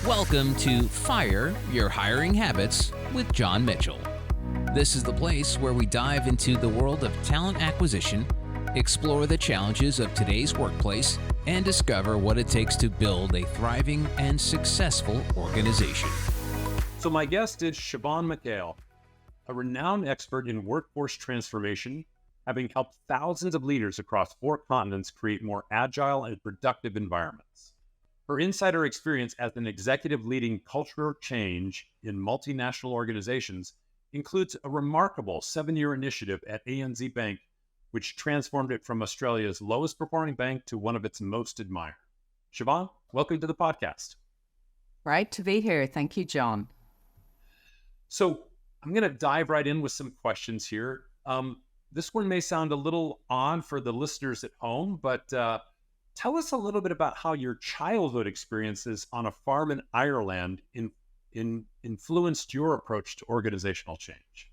Welcome to Fire Your Hiring Habits with John Mitchell. This is the place where we dive into the world of talent acquisition, explore the challenges of today's workplace, and discover what it takes to build a thriving and successful organization. So my guest is Siobhan McHale, a renowned expert in workforce transformation, having helped thousands of leaders across 4 continents create more agile and productive environments. Her insider experience as an executive leading cultural change in multinational organizations includes a remarkable 7-year initiative at ANZ Bank, which transformed it from Australia's lowest performing bank to one of its most admired. Siobhan, welcome to the podcast. Great to be here. Thank you, John. So I'm going to dive right in with some questions here. This one may sound a little odd for the listeners at home, but tell us a little bit about how your childhood experiences on a farm in Ireland influenced your approach to organizational change.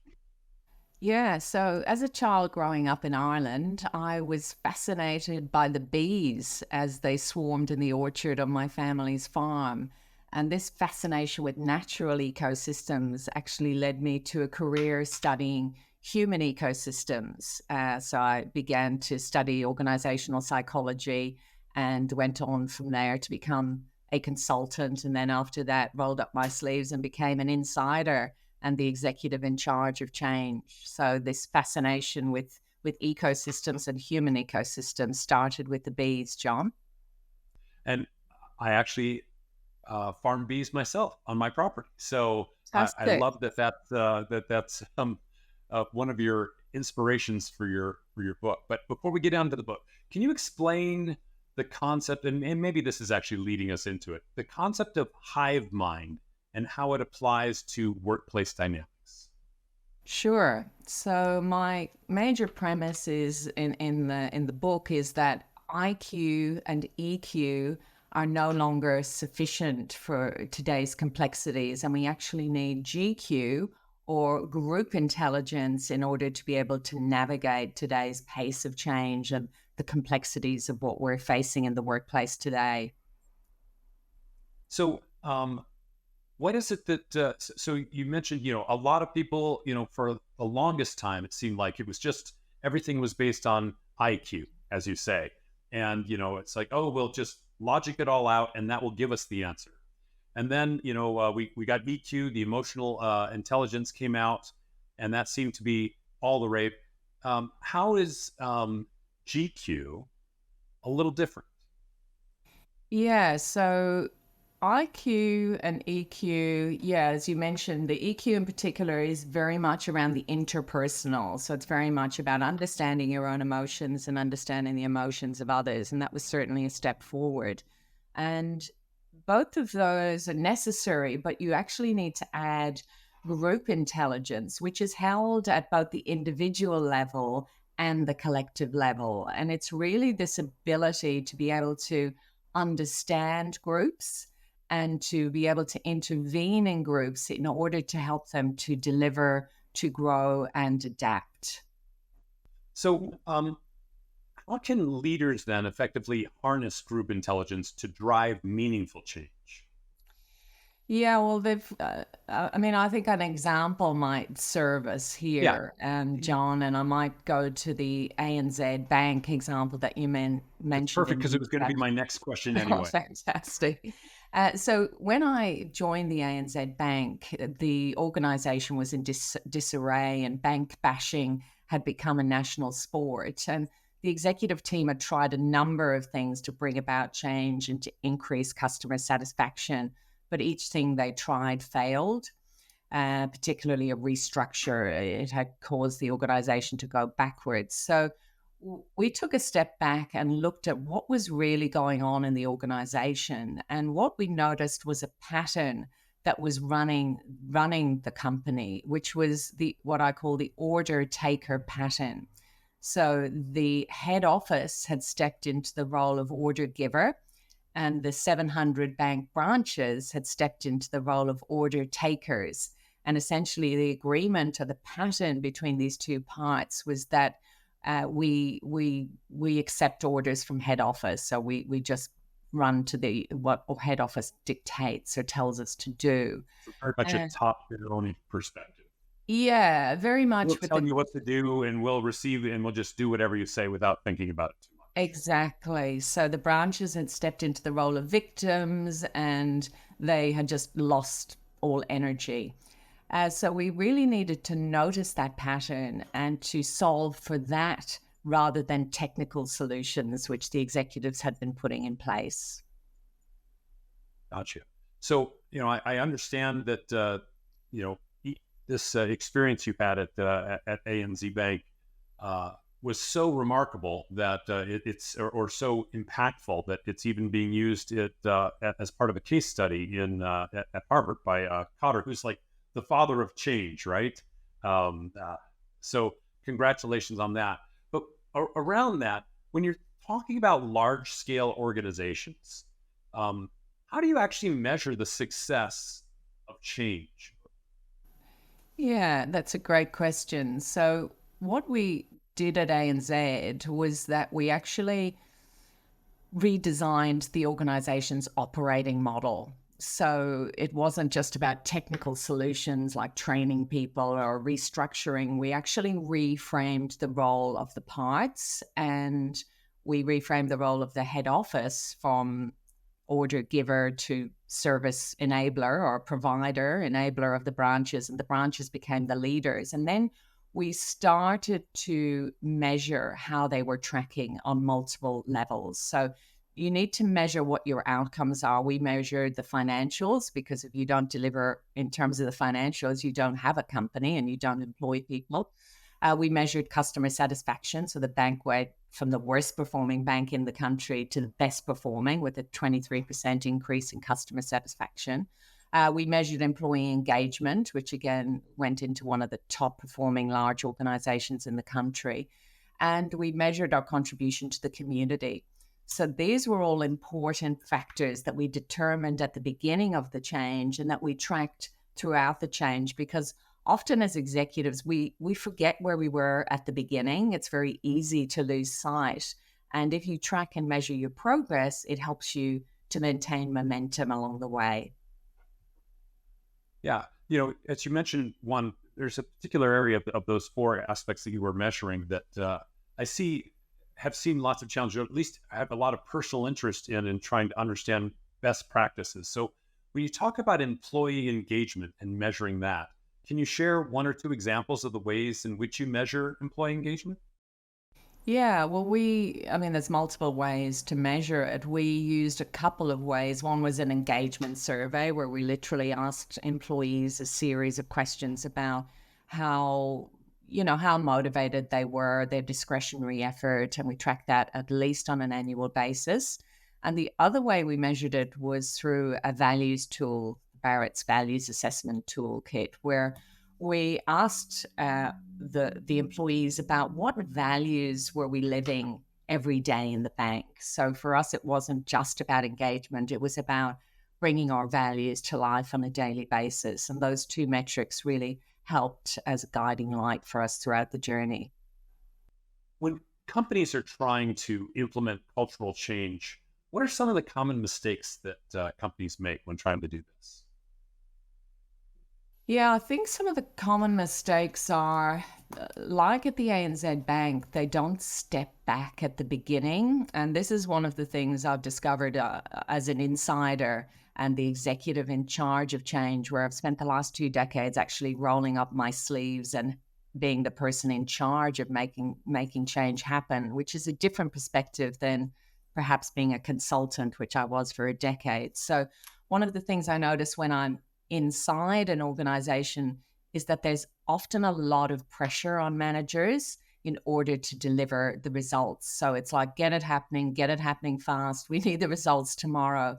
Yeah, so as a child growing up in Ireland, I was fascinated by the bees as they swarmed in the orchard on my family's farm. And this fascination with natural ecosystems actually led me to a career studying human ecosystems. So I began to study organizational psychology and went on from there to become a consultant. And then after that, rolled up my sleeves and became an insider and the executive in charge of change. So this fascination with ecosystems and human ecosystems started with the bees, John. And I actually farm bees myself on my property. So I love that's one of your inspirations for your book. But before we get down to the book, can you explain the concept, and maybe this is actually leading us into it, the concept of hive mind and how it applies to workplace dynamics? Sure. So my major premise is in the book is that IQ and EQ are no longer sufficient for today's complexities, and we actually need GQ or group intelligence in order to be able to navigate today's pace of change and the complexities of what we're facing in the workplace today. So what is it that, so you mentioned, a lot of people, for the longest time, it seemed like it was just, everything was based on IQ, as you say. And, it's like, oh, we'll just logic it all out and that will give us the answer. And then, we got EQ, the emotional intelligence came out, and that seemed to be all the rave. How is GQ a little different? Yeah, so IQ and EQ, as you mentioned, the EQ in particular is very much around the interpersonal. So it's very much about understanding your own emotions and understanding the emotions of others. And that was certainly a step forward. And both of those are necessary, but you actually need to add group intelligence, which is held at both the individual level and the collective level. And it's really this ability to be able to understand groups and to be able to intervene in groups in order to help them to deliver, to grow, and adapt. So how can leaders then effectively harness group intelligence to drive meaningful change? Yeah, well, I think an example might serve us here, John, and I might go to the ANZ Bank example that you mentioned. Perfect, because it was going to be my next question anyway. Oh, fantastic. So when I joined the ANZ Bank, the organization was in disarray and bank bashing had become a national sport. And the executive team had tried a number of things to bring about change and to increase customer satisfaction. But each thing they tried failed, particularly a restructure. It had caused the organization to go backwards. So we took a step back and looked at what was really going on in the organization. And what we noticed was a pattern that was running the company, which was what I call the order taker pattern. So the head office had stepped into the role of order giver, and the 700 bank branches had stepped into the role of order takers. And essentially the agreement or the pattern between these two parts was that we accept orders from head office. So we just run to the what head office dictates or tells us to do. So very much a top-down perspective. Yeah, very We'll much with tell the you what to do, and we'll receive it, and we'll just do whatever you say without thinking about it too much. exactly. So the branches had stepped into the role of victims and they had just lost all energy. So we really needed to notice that pattern and to solve for that rather than technical solutions, which the executives had been putting in place. Gotcha. So, I understand that, this experience you had at ANZ Bank was so remarkable that it's or so impactful that it's even being used as part of a case study at Harvard by Cotter, who's like the father of change, right? So congratulations on that. But around that, when you're talking about large scale organizations, how do you actually measure the success of change? Yeah, that's a great question. So, what we did at ANZ was that we actually redesigned the organization's operating model. So, it wasn't just about technical solutions like training people or restructuring. We actually reframed the role of the parts, and we reframed the role of the head office from order giver to service enabler or provider enabler of the branches, and the branches became the leaders. And then we started to measure how they were tracking on multiple levels. So you need to measure what your outcomes are. We measured the financials, because if you don't deliver in terms of the financials, you don't have a company and you don't employ people. We measured customer satisfaction. So the bank went from the worst performing bank in the country to the best performing, with a 23% increase in customer satisfaction. We measured employee engagement, which again went into one of the top performing large organizations in the country. And we measured our contribution to the community. So these were all important factors that we determined at the beginning of the change and that we tracked throughout the change, because often as executives, we forget where we were at the beginning. It's very easy to lose sight. And if you track and measure your progress, it helps you to maintain momentum along the way. Yeah. As you mentioned, there's a particular area of those four aspects that you were measuring that have seen lots of challenges, or at least I have a lot of personal interest in trying to understand best practices. So when you talk about employee engagement and measuring that, can you share one or two examples of the ways in which you measure employee engagement? Yeah, well, there's multiple ways to measure it. We used a couple of ways. One was an engagement survey where we literally asked employees a series of questions about how motivated they were, their discretionary effort, and we tracked that at least on an annual basis. And the other way we measured it was through a values tool, Barrett's Values Assessment Toolkit, where we asked the employees about what values were we living every day in the bank. So for us, it wasn't just about engagement. It was about bringing our values to life on a daily basis. And those two metrics really helped as a guiding light for us throughout the journey. When companies are trying to implement cultural change, what are some of the common mistakes that companies make when trying to do this? Yeah, I think some of the common mistakes are like at the ANZ Bank, they don't step back at the beginning. And this is one of the things I've discovered as an insider and the executive in charge of change, where I've spent the last 2 decades actually rolling up my sleeves and being the person in charge of making change happen, which is a different perspective than perhaps being a consultant, which I was for a decade. So one of the things I notice when I'm inside an organization is that there's often a lot of pressure on managers in order to deliver the results. So it's like, get it happening fast. We need the results tomorrow.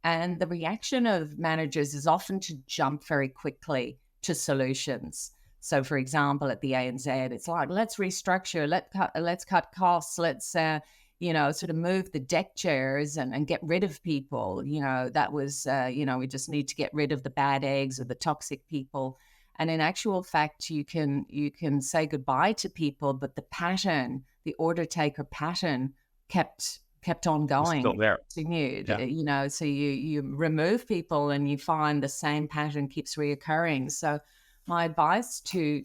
And the reaction of managers is often to jump very quickly to solutions. So, for example, at the ANZ, it's like, let's restructure, let's cut costs, let's sort of move the deck chairs and get rid of people. That was, we just need to get rid of the bad eggs or the toxic people. And in actual fact, you can say goodbye to people, but the order taker pattern kept kept on It's going, still there. continued, Yeah. so you remove people and you find the same pattern keeps reoccurring. So my advice to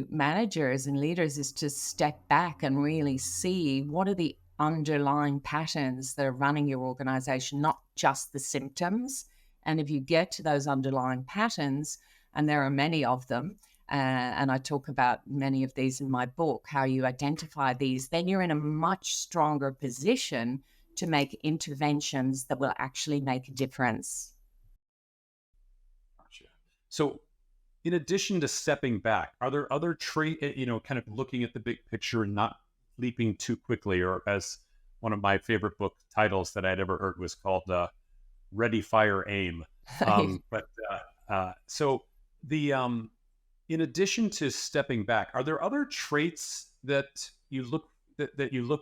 managers and leaders is to step back and really see what are the underlying patterns that are running your organization, not just the symptoms. And if you get to those underlying patterns, and there are many of them, and I talk about many of these in my book, how you identify these, then you're in a much stronger position to make interventions that will actually make a difference. Gotcha. So, in addition to stepping back, are there other kind of looking at the big picture and not leaping too quickly, or as one of my favorite book titles that I'd ever heard was called Ready, Fire, Aim. So in addition to stepping back, are there other traits that you look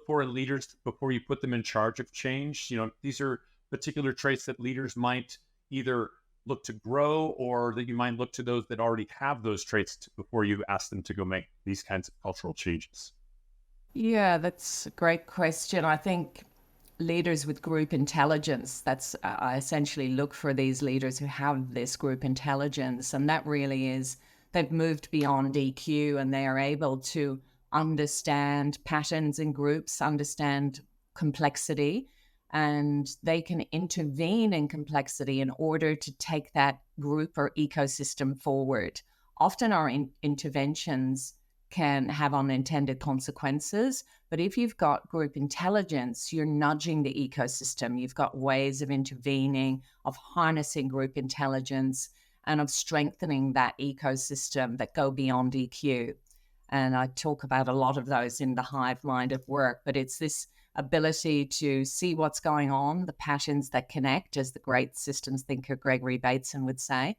for in leaders before you put them in charge of change? These are particular traits that leaders might either look to grow, or that you might look to those that already have those traits before you ask them to go make these kinds of cultural changes. Yeah, that's a great question. I think leaders with group intelligence, I essentially look for these leaders who have this group intelligence. And that really is, they've moved beyond EQ and they are able to understand patterns in groups, understand complexity, and they can intervene in complexity in order to take that group or ecosystem forward. Often our interventions can have unintended consequences. But if you've got group intelligence, you're nudging the ecosystem. You've got ways of intervening, of harnessing group intelligence, and of strengthening that ecosystem that go beyond EQ. And I talk about a lot of those in the Hive Mind of work, but it's this ability to see what's going on, the patterns that connect, as the great systems thinker Gregory Bateson would say,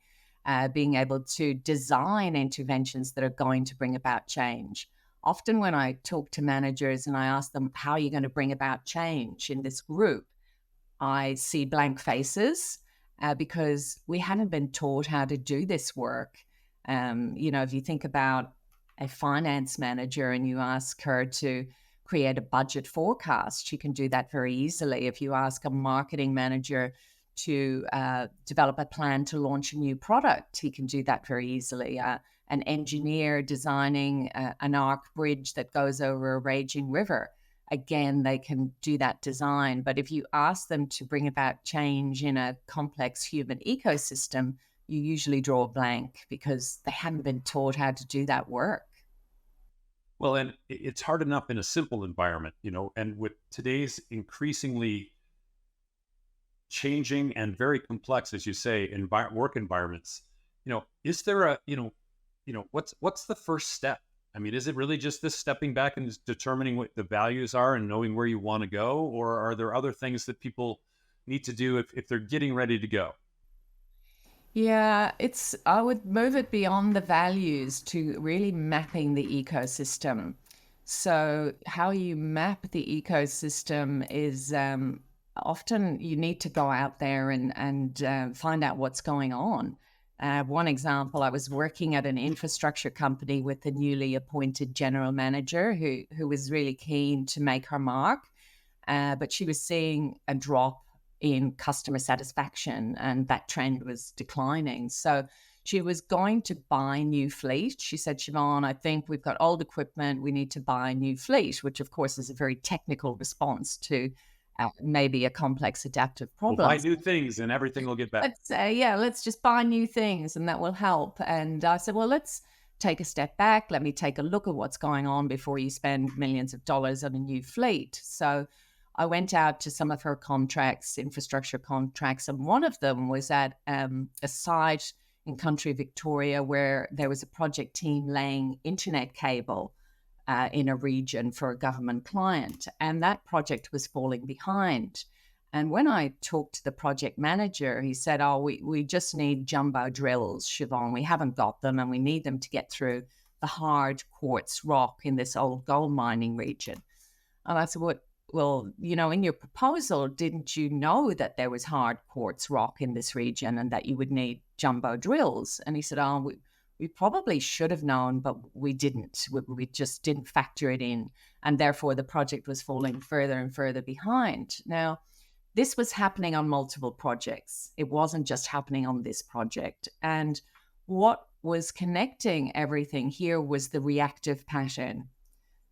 being able to design interventions that are going to bring about change. Often when I talk to managers and I ask them, how are you going to bring about change in this group? I see blank faces because we haven't been taught how to do this work. If you think about a finance manager and you ask her to create a budget forecast, she can do that very easily. If you ask a marketing manager to develop a plan to launch a new product, he can do that very easily. An engineer designing an arc bridge that goes over a raging river, again, they can do that design. But if you ask them to bring about change in a complex human ecosystem, you usually draw a blank because they haven't been taught how to do that work. Well, and it's hard enough in a simple environment, and with today's increasingly changing and very complex, as you say, work environments, is there what's the first step? I mean, is it really just this stepping back and determining what the values are and knowing where you want to go? Or are there other things that people need to do if they're getting ready to go? Yeah, I would move it beyond the values to really mapping the ecosystem. So how you map the ecosystem is often you need to go out there and find out what's going on. One example, I was working at an infrastructure company with a newly appointed general manager who was really keen to make her mark, but she was seeing a drop in customer satisfaction, and that trend was declining. So she was going to buy new fleet. She said, Siobhan, I think we've got old equipment. We need to buy new fleet, which of course is a very technical response to maybe a complex adaptive problem. We'll buy new things and everything will get better. Let's say, let's just buy new things and that will help. And I said, well, let's take a step back. Let me take a look at what's going on before you spend millions of dollars on a new fleet. So I went out to some of her contracts, infrastructure contracts, and one of them was at a site in country Victoria where there was a project team laying internet cable in a region for a government client, and that project was falling behind. And when I talked to the project manager, he said, we just need jumbo drills, Siobhan. We haven't got them, and we need them to get through the hard quartz rock in this old gold mining region. And I said, well, in your proposal, didn't you know that there was hard quartz rock in this region and that you would need jumbo drills? And he said, we probably should have known, but we didn't. We just didn't factor it in. And therefore, the project was falling further and further behind. Now, this was happening on multiple projects. It wasn't just happening on this project. And what was connecting everything here was the reactive pattern.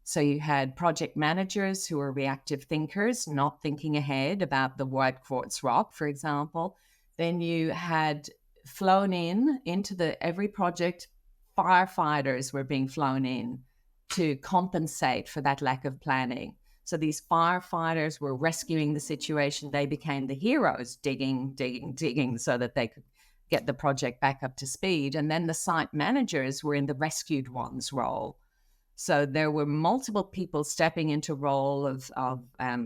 So you had project managers who were reactive thinkers, not thinking ahead about the white quartz rock, for example. Then you had flown into every project, firefighters were being flown in to compensate for that lack of planning. So these firefighters were rescuing the situation. They became the heroes, digging so that they could get the project back up to speed. And then the site managers were in the rescued ones role. So there were multiple people stepping into role of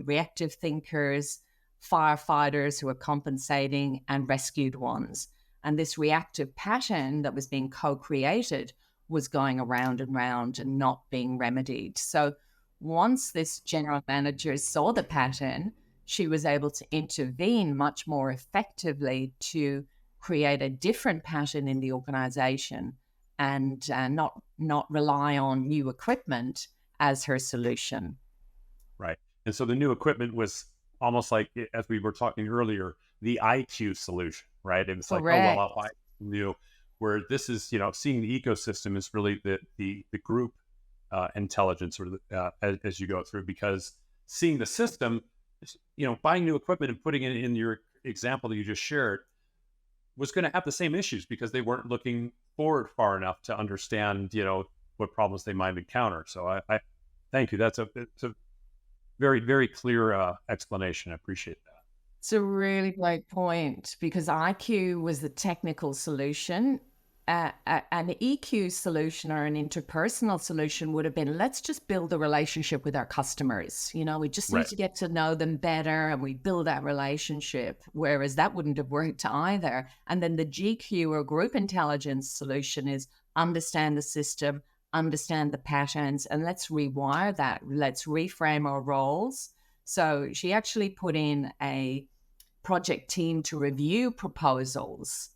reactive thinkers, firefighters who were compensating, and rescued ones. And this reactive pattern that was being co-created was going around and round and not being remedied. So once this general manager saw the pattern, she was able to intervene much more effectively to create a different pattern in the organization and not rely on new equipment as her solution. Right. And so the new equipment was almost like, as we were talking earlier, the IQ solution, right? And it's like, Correct. oh, well, I knew where this is, seeing the ecosystem is really the group intelligence or as you go through, because seeing the system, buying new equipment and putting it in your example that you just shared was going to have the same issues because they weren't looking forward far enough to understand, what problems they might encounter. So I thank you. It's a very, very clear explanation. I appreciate that. It's a really great point because IQ was the technical solution. An EQ solution or an interpersonal solution would have been, let's just build a relationship with our customers. We just need Right. to get to know them better and we build that relationship, whereas that wouldn't have worked either. And then the GQ or group intelligence solution is understand the system, understand the patterns, and let's rewire that. Let's reframe our roles. So she actually put in a project team to review proposals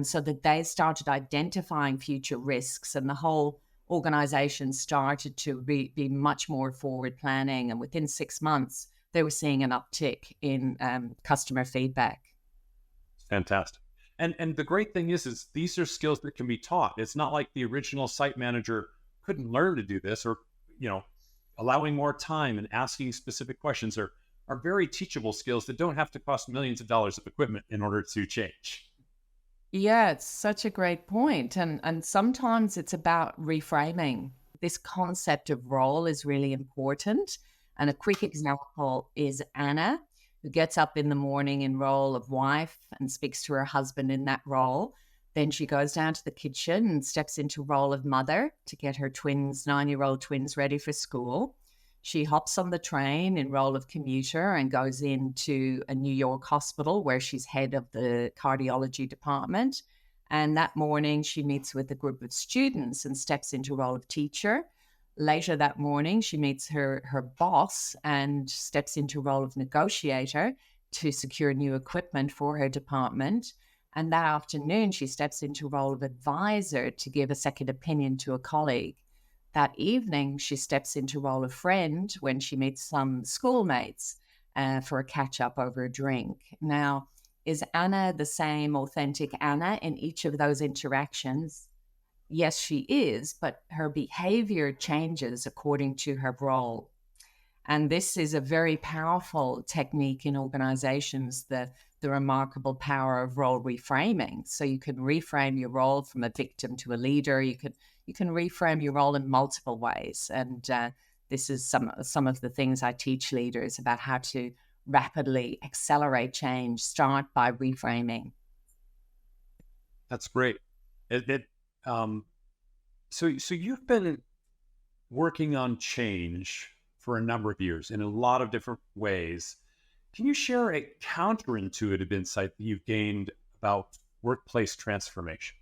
so that they started identifying future risks, and the whole organization started to be much more forward planning. And within 6 months, they were seeing an uptick in customer feedback. Fantastic. And the great thing is these are skills that can be taught. It's not like the original site manager couldn't learn to do this, or, allowing more time and asking specific questions are very teachable skills that don't have to cost millions of dollars of equipment in order to change. Yeah, it's such a great point. And sometimes it's about reframing. This concept of role is really important. And a quick example is Anna, who gets up in the morning in role of wife and speaks to her husband in that role. Then she goes down to the kitchen and steps into role of mother to get her 9-year-old twins ready for school. She hops on the train in role of commuter and goes into a New York hospital where she's head of the cardiology department. And that morning she meets with a group of students and steps into role of teacher. Later that morning, she meets her boss and steps into role of negotiator to secure new equipment for her department. And that afternoon, she steps into role of advisor to give a second opinion to a colleague. That evening, she steps into role of friend when she meets some schoolmates for a catch-up over a drink. Now, is Anna the same authentic Anna in each of those interactions? Yes, she is, but her behavior changes according to her role. And this is a very powerful technique in organizations, the remarkable power of role reframing. So you can reframe your role from a victim to a leader. You can reframe your role in multiple ways. And this is some of the things I teach leaders about how to rapidly accelerate change. Start by reframing. That's great. So you've been working on change for a number of years in a lot of different ways. Can you share a counterintuitive insight that you've gained about workplace transformation?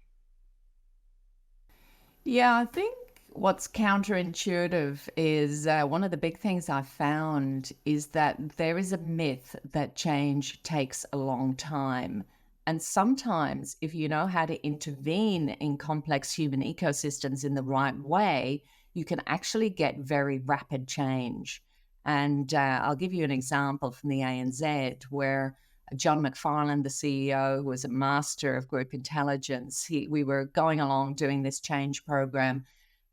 Yeah, I think what's counterintuitive is one of the big things I found is that there is a myth that change takes a long time. And sometimes, if you know how to intervene in complex human ecosystems in the right way, you can actually get very rapid change. And I'll give you an example from the ANZ where John McFarlane, the CEO, who was a master of group intelligence, we were going along doing this change program.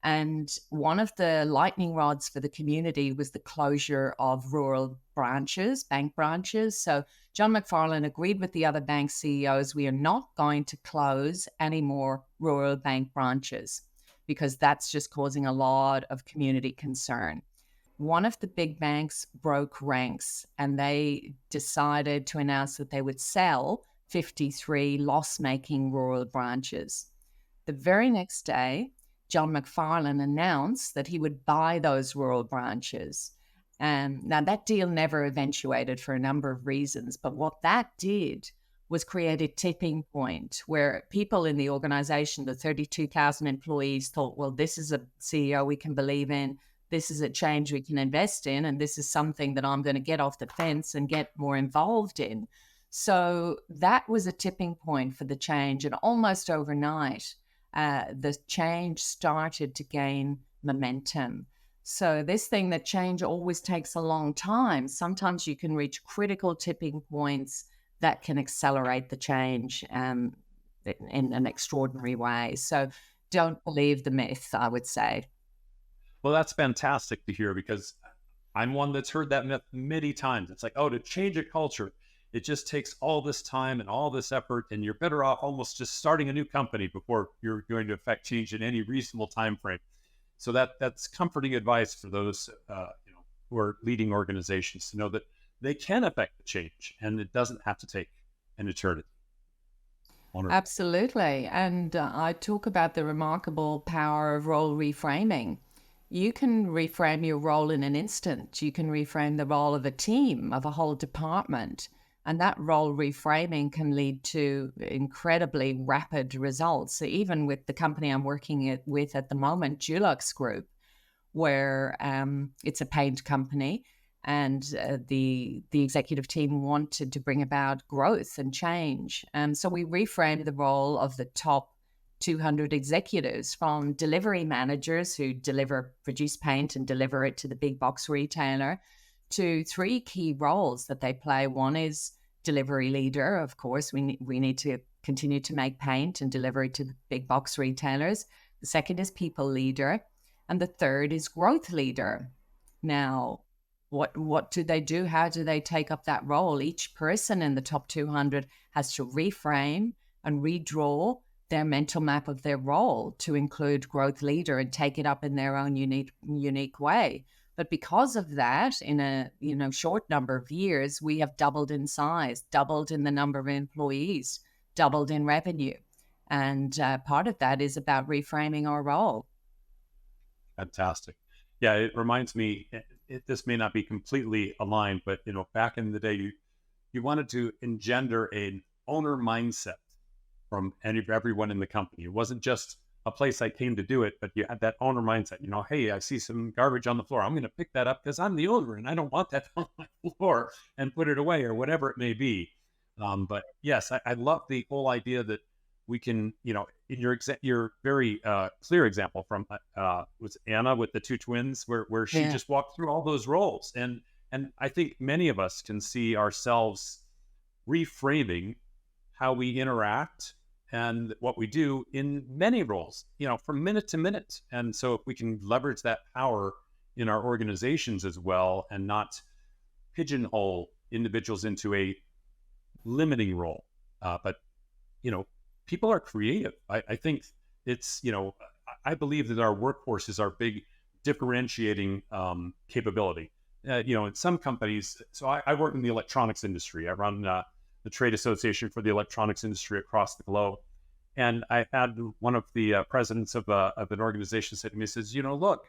And one of the lightning rods for the community was the closure of rural branches, bank branches. So John McFarlane agreed with the other bank CEOs, we are not going to close any more rural bank branches because that's just causing a lot of community concern. One of the big banks broke ranks and they decided to announce that they would sell 53 loss-making rural branches. The very next day, John McFarlane announced that he would buy those rural branches. Now, that deal never eventuated for a number of reasons, but what that did was create a tipping point where people in the organization, the 32,000 employees, thought, well, this is a CEO we can believe in. This is a change we can invest in, and this is something that I'm going to get off the fence and get more involved in. So that was a tipping point for the change, and almost overnight, the change started to gain momentum. So this thing that change always takes a long time. Sometimes you can reach critical tipping points that can accelerate the change in an extraordinary way. So don't believe the myth, I would say. Well, that's fantastic to hear because I'm one that's heard that myth many times. It's like, oh, to change a culture, it just takes all this time and all this effort, and you're better off almost just starting a new company before you're going to affect change in any reasonable time frame. So that's comforting advice for those who are leading organizations to know that they can affect the change, and it doesn't have to take an eternity. Wonderful. Absolutely. And I talk about the remarkable power of role reframing. You can reframe your role in an instant. You can reframe the role of a team, of a whole department. And that role reframing can lead to incredibly rapid results. So even with the company I'm working with at the moment, Dulux Group, where it's a paint company, and the executive team wanted to bring about growth and change. So we reframed the role of the top 200 executives from delivery managers who produce paint and deliver it to the big box retailer to three key roles that they play. One is delivery leader. Of course, we need to continue to make paint and deliver it to the big box retailers. The second is people leader. And the third is growth leader. Now, what do they do? How do they take up that role? Each person in the top 200 has to reframe and redraw their mental map of their role to include growth leader and take it up in their own unique way. But because of that, in a short number of years, we have doubled in size, doubled in the number of employees, doubled in revenue. And part of that is about reframing our role. Fantastic. Yeah, it reminds me, this may not be completely aligned, but back in the day, you wanted to engender an owner mindset from everyone in the company. It wasn't just a place I came to do it, but you had that owner mindset. Hey, I see some garbage on the floor. I'm going to pick that up because I'm the owner and I don't want that on my floor, and put it away or whatever it may be. But yes, I love the whole idea that we can, in your very clear example from was Anna with the two twins, where she just walked through all those roles, and I think many of us can see ourselves reframing how we interact and what we do in many roles, from minute to minute. And so if we can leverage that power in our organizations as well, and not pigeonhole individuals into a limiting role, but people are creative. I think it's, I believe that our workforce is our big differentiating capability. In some companies, so I work in the electronics industry. I run the trade association for the electronics industry across the globe. And I had one of the presidents of an organization say to me, says, look,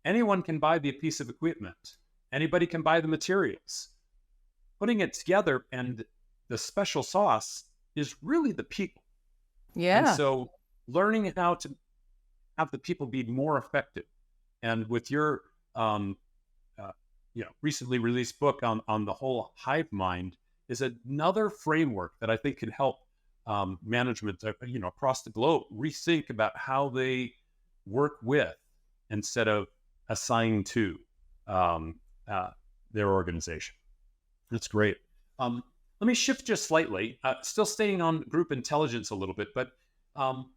anyone can buy the piece of equipment. Anybody can buy the materials. Putting it together and the special sauce is really the people. Yeah. And so learning how to have the people be more effective. And with your recently released book on the whole Hive Mind, is another framework that I think can help management, across the globe rethink about how they work with instead of assign to um, their organization. That's great. Let me shift just slightly, still staying on group intelligence a little bit, but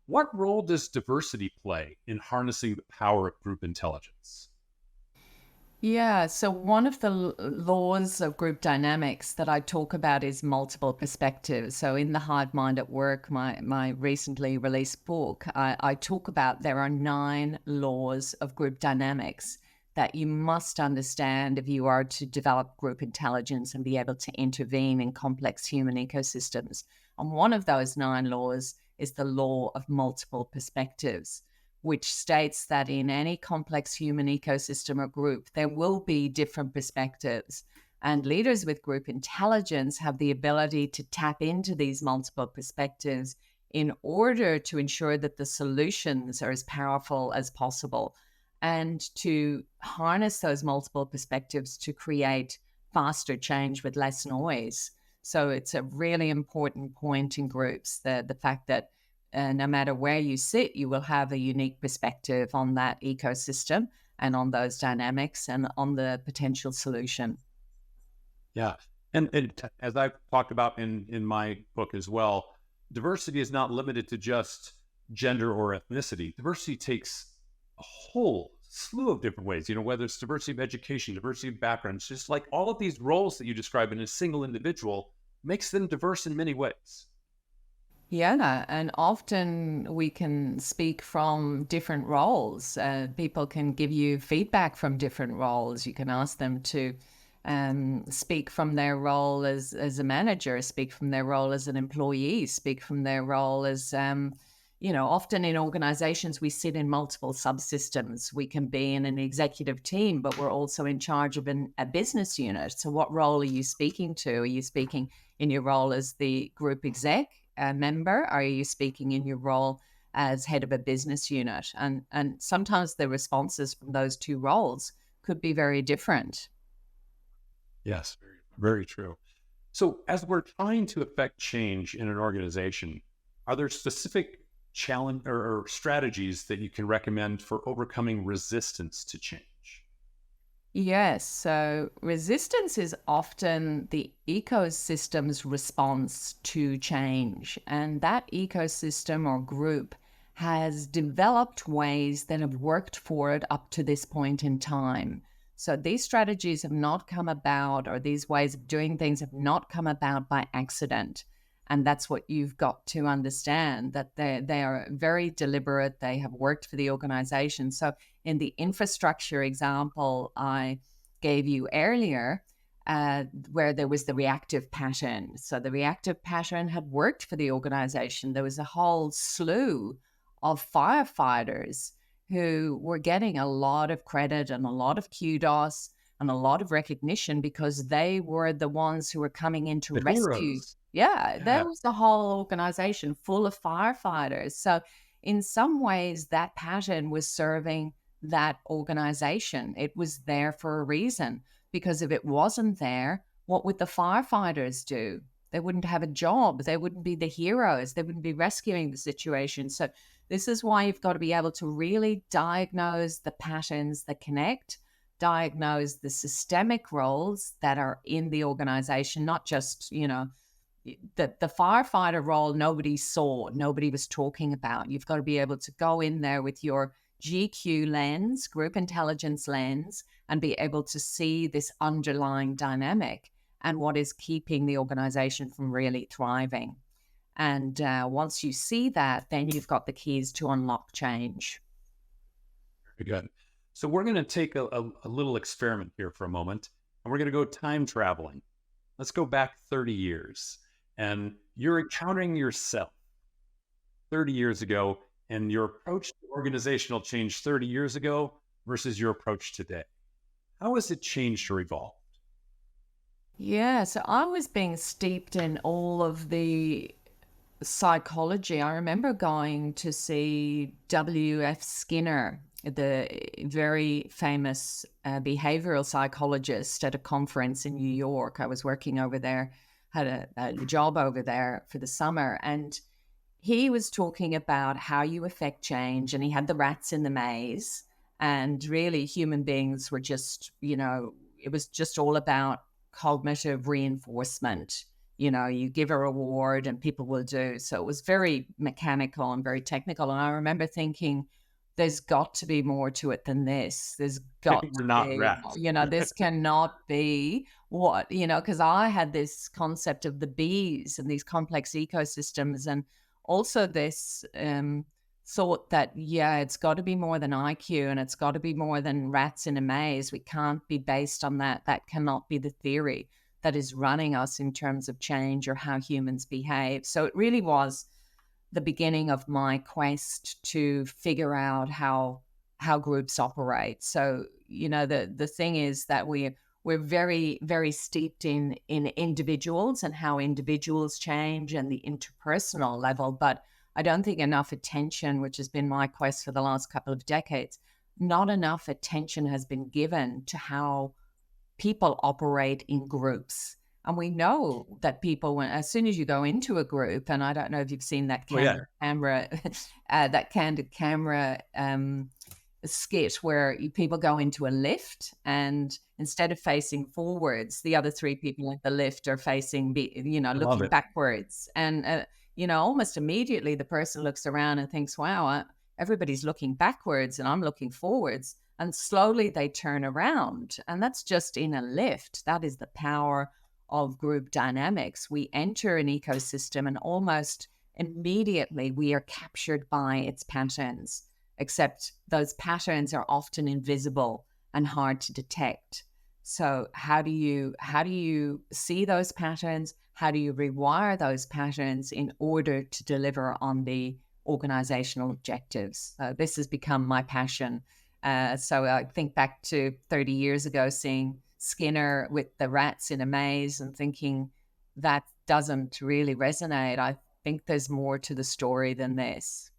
what role does diversity play in harnessing the power of group intelligence? Yeah, so one of the laws of group dynamics that I talk about is multiple perspectives. So in the Hive Mind at Work, my recently released book, I talk about there are 9 laws of group dynamics that you must understand if you are to develop group intelligence and be able to intervene in complex human ecosystems. And one of those 9 laws is the law of multiple perspectives, which states that in any complex human ecosystem or group, there will be different perspectives. And leaders with group intelligence have the ability to tap into these multiple perspectives in order to ensure that the solutions are as powerful as possible and to harness those multiple perspectives to create faster change with less noise. So it's a really important point in groups, the fact that no matter where you sit, you will have a unique perspective on that ecosystem and on those dynamics and on the potential solution. Yeah. And as I've talked about in my book as well, diversity is not limited to just gender or ethnicity. Diversity takes a whole slew of different ways, whether it's diversity of education, diversity of backgrounds, just like all of these roles that you describe in a single individual makes them diverse in many ways. Yeah, and often we can speak from different roles. People can give you feedback from different roles. You can ask them to speak from their role as a manager, speak from their role as an employee, speak from their role as, often in organizations, we sit in multiple subsystems. We can be in an executive team, but we're also in charge of a business unit. So what role are you speaking to? Are you speaking in your role as the group exec member? Are you speaking in your role as head of a business unit? And sometimes the responses from those two roles could be very different. Yes, very, very true. So, as we're trying to affect change in an organization, are there specific challenge or strategies that you can recommend for overcoming resistance to change? Yes, so resistance is often the ecosystem's response to change. And that ecosystem or group has developed ways that have worked for it up to this point in time. So these strategies have not come about, or these ways of doing things have not come about by accident. And that's what you've got to understand, that they are very deliberate. They have worked for the organization. So in the infrastructure example I gave you earlier, where there was the reactive pattern. So the reactive pattern had worked for the organization. There was a whole slew of firefighters who were getting a lot of credit and a lot of kudos and a lot of recognition because they were the ones who were coming in to The rescue. heroes. Yeah, there Yeah. was the whole organization full of firefighters. So in some ways, that pattern was serving that organization. It was there for a reason, because if it wasn't there, what would the firefighters do? They wouldn't have a job. They wouldn't be the heroes. They wouldn't be rescuing the situation. So this is why you've got to be able to really diagnose the patterns that connect, diagnose the systemic roles that are in the organization, not just, the firefighter role nobody saw, nobody was talking about. You've got to be able to go in there with your GQ lens, group intelligence lens, and be able to see this underlying dynamic and what is keeping the organization from really thriving. And once you see that, then you've got the keys to unlock change. Very good. So we're going to take a little experiment here for a moment, and we're going to go time traveling. Let's go back 30 years, and you're encountering yourself 30 years ago, and your approach to organizational change 30 years ago versus your approach today. How has it changed or evolved? Yeah, so I was being steeped in all of the psychology. I remember going to see W.F. Skinner, the very famous behavioral psychologist, at a conference in New York. I was working over there had a job over there for the summer, and he was talking about how you affect change, and he had the rats in the maze, and really human beings were just, it was just all about cognitive reinforcement. You give a reward and people will do. So it was very mechanical and very technical. And I remember thinking, there's got to be more to it than this. There's got We're to not be, rats. this cannot be what, because I had this concept of the bees and these complex ecosystems, and also this thought that, it's got to be more than IQ, and it's got to be more than rats in a maze. We can't be based on that. That cannot be the theory that is running us in terms of change or how humans behave. So it really was the beginning of my quest to figure out how groups operate. So, the thing is that we're very, very steeped in individuals and how individuals change and the interpersonal level, but I don't think enough attention, which has been my quest for the last couple of decades, not enough attention has been given to how people operate in groups. And we know that people, as soon as you go into a group, and I don't know if you've seen that candid camera skit where people go into a lift, and instead of facing forwards, the other three people in the lift are facing, looking backwards. And, almost immediately the person looks around and thinks, wow, everybody's looking backwards and I'm looking forwards. And slowly they turn around. And that's just in a lift. That is the power of group dynamics. We enter an ecosystem and almost immediately we are captured by its patterns, except those patterns are often invisible and hard to detect. So how do you see those patterns? How do you rewire those patterns in order to deliver on the organizational objectives? This has become my passion. So I think back to 30 years ago, seeing Skinner with the rats in a maze and thinking that doesn't really resonate. I think there's more to the story than this.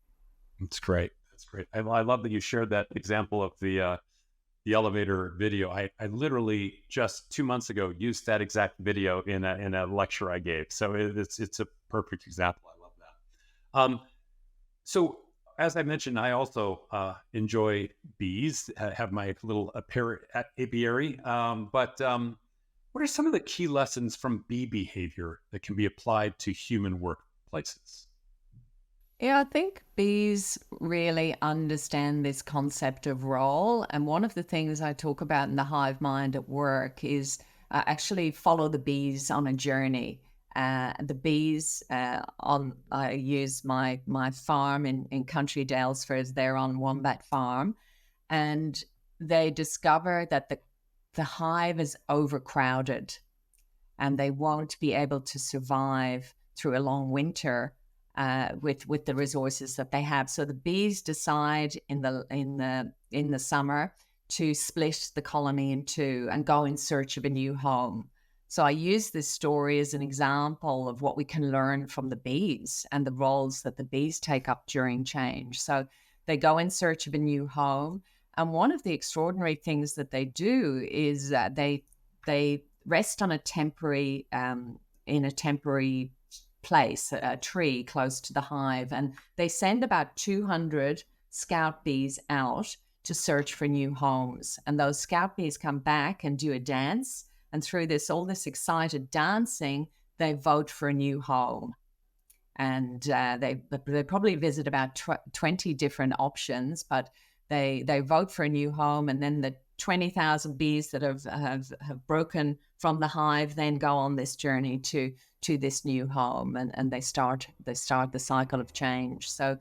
That's great. That's great. I love that you shared that example of the elevator video. I literally just 2 months ago used that exact video in a lecture I gave. So it's a perfect example. I love that. So as I mentioned, I also enjoy bees, have my little apiary. But what are some of the key lessons from bee behavior that can be applied to human workplaces? Yeah, I think bees really understand this concept of role. And one of the things I talk about in the Hive Mind at work is actually follow the bees on a journey. The bees I use my farm in Country Dalesford. They're on Wombat Farm, and they discover that the hive is overcrowded, and they won't be able to survive through a long winter with the resources that they have. So the bees decide in the summer to split the colony in two and go in search of a new home. So I use this story as an example of what we can learn from the bees and the roles that the bees take up during change. So they go in search of a new home. And one of the extraordinary things that they do is they rest on a temporary place, a tree close to the hive. And they send about 200 scout bees out to search for new homes. And those scout bees come back and do a dance. And through all this excited dancing, they vote for a new home. And they probably visit about 20 different options, but they vote for a new home. And then the 20,000 bees that have broken from the hive then go on this journey to this new home, and they start the cycle of change. So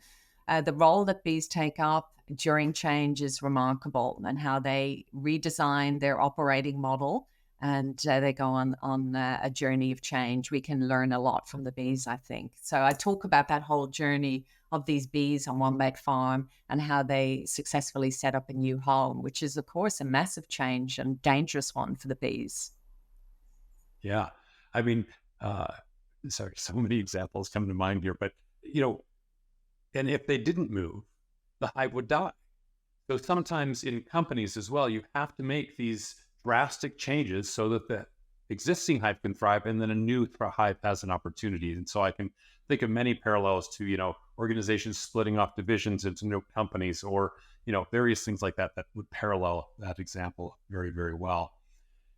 the role that bees take up during change is remarkable, and how they redesign their operating model, and they go on a journey of change. We can learn a lot from the bees, I think. So I talk about that whole journey of these bees on Wombat Farm and how they successfully set up a new home, which is, of course, a massive change and dangerous one for the bees. Yeah. I mean, sorry, so many examples come to mind here, but, and if they didn't move, the hive would die. So sometimes in companies as well, you have to make these drastic changes so that the existing hive can thrive, and then a new hive has an opportunity. And so I can think of many parallels to, organizations splitting off divisions into new companies, or, various things like that would parallel that example very, very well.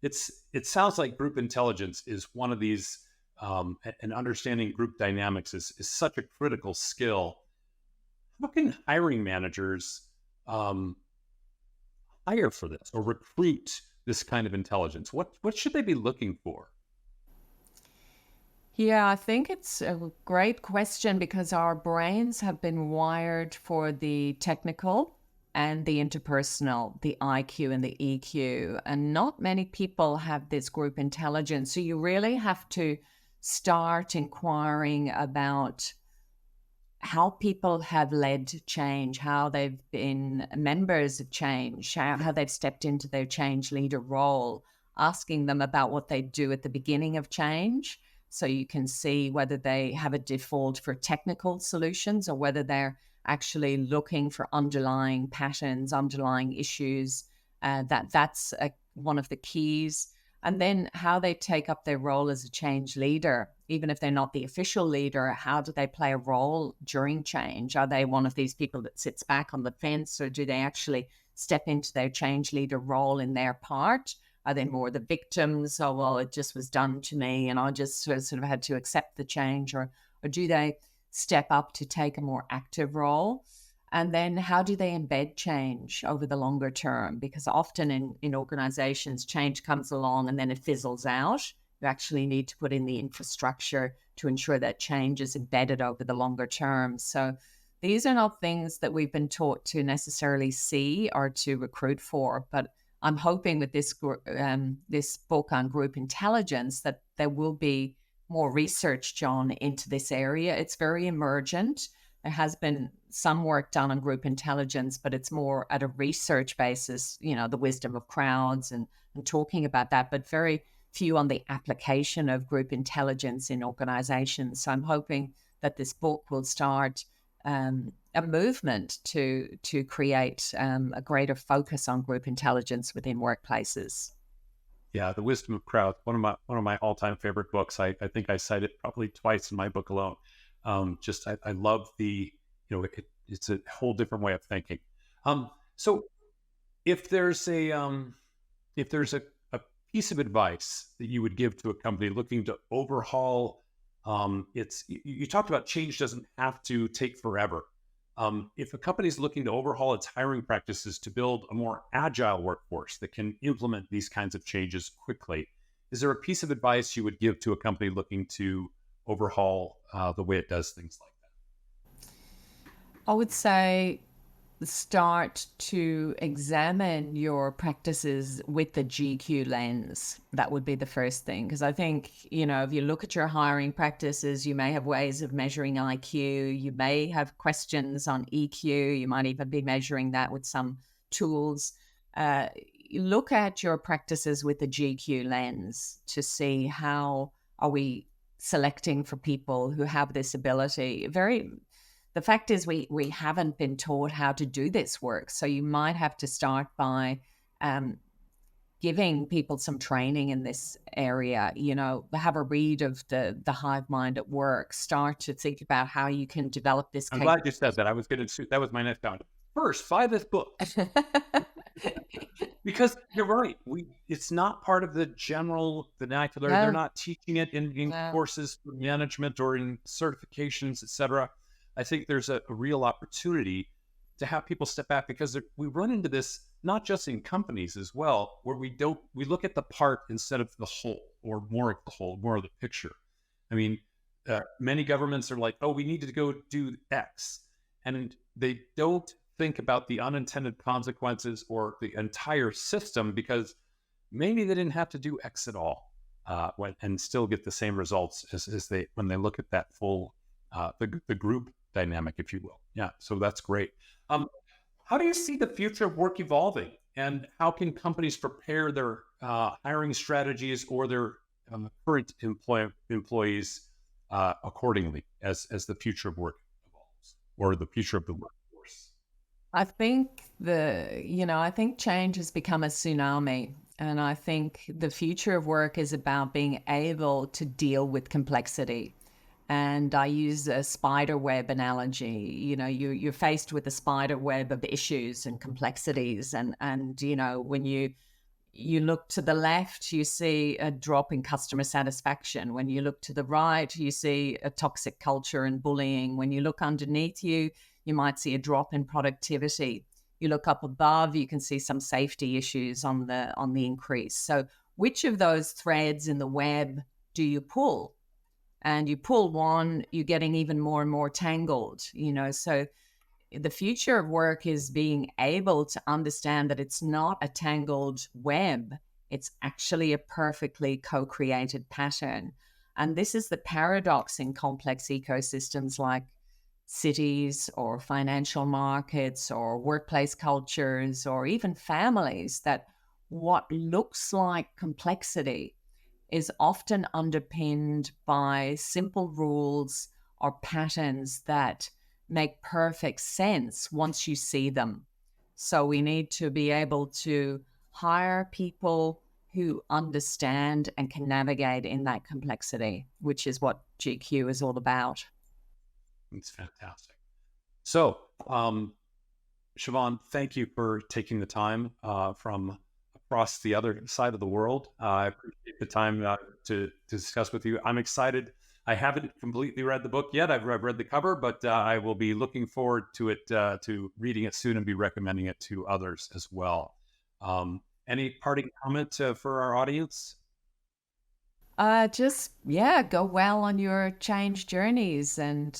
It sounds like group intelligence is one of these, and understanding group dynamics is such a critical skill. How can hiring managers hire for this or recruit this kind of intelligence? What should they be looking for? Yeah, I think it's a great question because our brains have been wired for the technical and the interpersonal, the IQ and the EQ. And not many people have this group intelligence. So you really have to start inquiring about how people have led change, how they've been members of change, how they've stepped into their change leader role, asking them about what they do at the beginning of change. So you can see whether they have a default for technical solutions or whether they're actually looking for underlying patterns, underlying issues. That's one of the keys. And then how they take up their role as a change leader, even if they're not the official leader, how do they play a role during change? Are they one of these people that sits back on the fence, or do they actually step into their change leader role in their part? Are they more the victims? Oh, well, it just was done to me and I just sort of had to accept the change, or do they step up to take a more active role? And then how do they embed change over the longer term? Because often in organizations, change comes along and then it fizzles out. You actually need to put in the infrastructure to ensure that change is embedded over the longer term. So these are not things that we've been taught to necessarily see or to recruit for, but I'm hoping with this book on group intelligence that there will be more research, John, into this area. It's very emergent. There has been some work done on group intelligence, but it's more at a research basis, the wisdom of crowds and talking about that, but very few on the application of group intelligence in organizations. So I'm hoping that this book will start a movement to create a greater focus on group intelligence within workplaces. Yeah, The Wisdom of Crowds, one of my all-time favorite books. I think I cite it probably twice in my book alone. I love it's a whole different way of thinking. So if there's a piece of advice that you would give to a company looking to overhaul, you talked about change doesn't have to take forever. If a company is looking to overhaul its hiring practices to build a more agile workforce that can implement these kinds of changes quickly, is there a piece of advice you would give to a company looking to overhaul the way it does things like that? I would say start to examine your practices with the GQ lens. That would be the first thing. Because I think, if you look at your hiring practices, you may have ways of measuring IQ, you may have questions on EQ, you might even be measuring that with some tools. Look at your practices with the GQ lens to see how are we selecting for people who have this ability. The fact is we haven't been taught how to do this work. So you might have to start by giving people some training in this area, have a read of the Hive Mind at work, start to think about how you can develop this. I'm glad you said that. That was my next down. First, buy this book. Because you're right. It's not part of the general vernacular. No. They're not teaching it in courses for management or in certifications, et cetera. I think there's a real opportunity to have people step back, because we run into this not just in companies as well, where we look at the part instead of the whole, or more of the whole, more of the picture. I mean, many governments are like, oh, we need to go do X, and they don't think about the unintended consequences or the entire system, because maybe they didn't have to do X at all, and still get the same results as when they look at that full the group dynamic, if you will. Yeah, so that's great. How do you see the future of work evolving, and how can companies prepare their hiring strategies or their current employees accordingly as the future of work evolves, or the future of the workforce? I think I think change has become a tsunami. And I think the future of work is about being able to deal with complexity. And I use a spider web analogy. You're faced with a spider web of issues and complexities. And when you look to the left, you see a drop in customer satisfaction. When you look to the right, you see a toxic culture and bullying. When you look underneath you, you might see a drop in productivity. You look up above, you can see some safety issues on the increase. So which of those threads in the web do you pull? And you pull one, you're getting even more and more tangled, So the future of work is being able to understand that it's not a tangled web. It's actually a perfectly co-created pattern. And this is the paradox in complex ecosystems like cities or financial markets or workplace cultures or even families, that what looks like complexity is often underpinned by simple rules or patterns that make perfect sense once you see them. So we need to be able to hire people who understand and can navigate in that complexity, which is what GQ is all about. It's fantastic. So, Siobhan, thank you for taking the time from across the other side of the world. I appreciate the time to discuss with you. I'm excited. I haven't completely read the book yet. I've read the cover, but I will be looking forward to it, to reading it soon and be recommending it to others as well. Any parting comment for our audience? Go well on your change journeys. And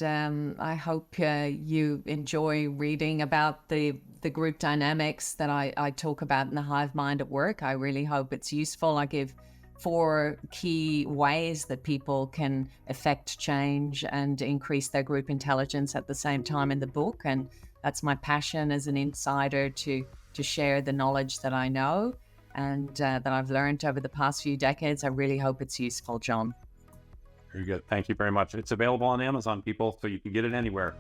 I hope you enjoy reading about the group dynamics that I talk about in the Hive Mind at Work. I really hope it's useful. I give 4 key ways that people can affect change and increase their group intelligence at the same time in the book. And that's my passion as an insider, to share the knowledge that I know and that I've learned over the past few decades. I really hope it's useful, John. Very good. Thank you very much. It's available on Amazon, people, so you can get it anywhere.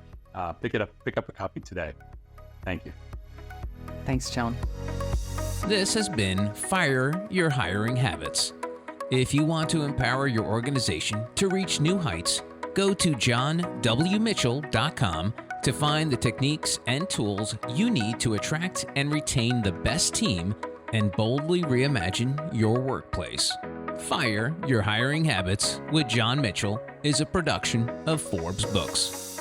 Pick up a copy today. Thank you. Thanks, John. This has been Fire Your Hiring Habits. If you want to empower your organization to reach new heights, go to johnwmitchell.com to find the techniques and tools you need to attract and retain the best team and boldly reimagine your workplace. Fire Your Hiring Habits with John Mitchell is a production of Forbes Books.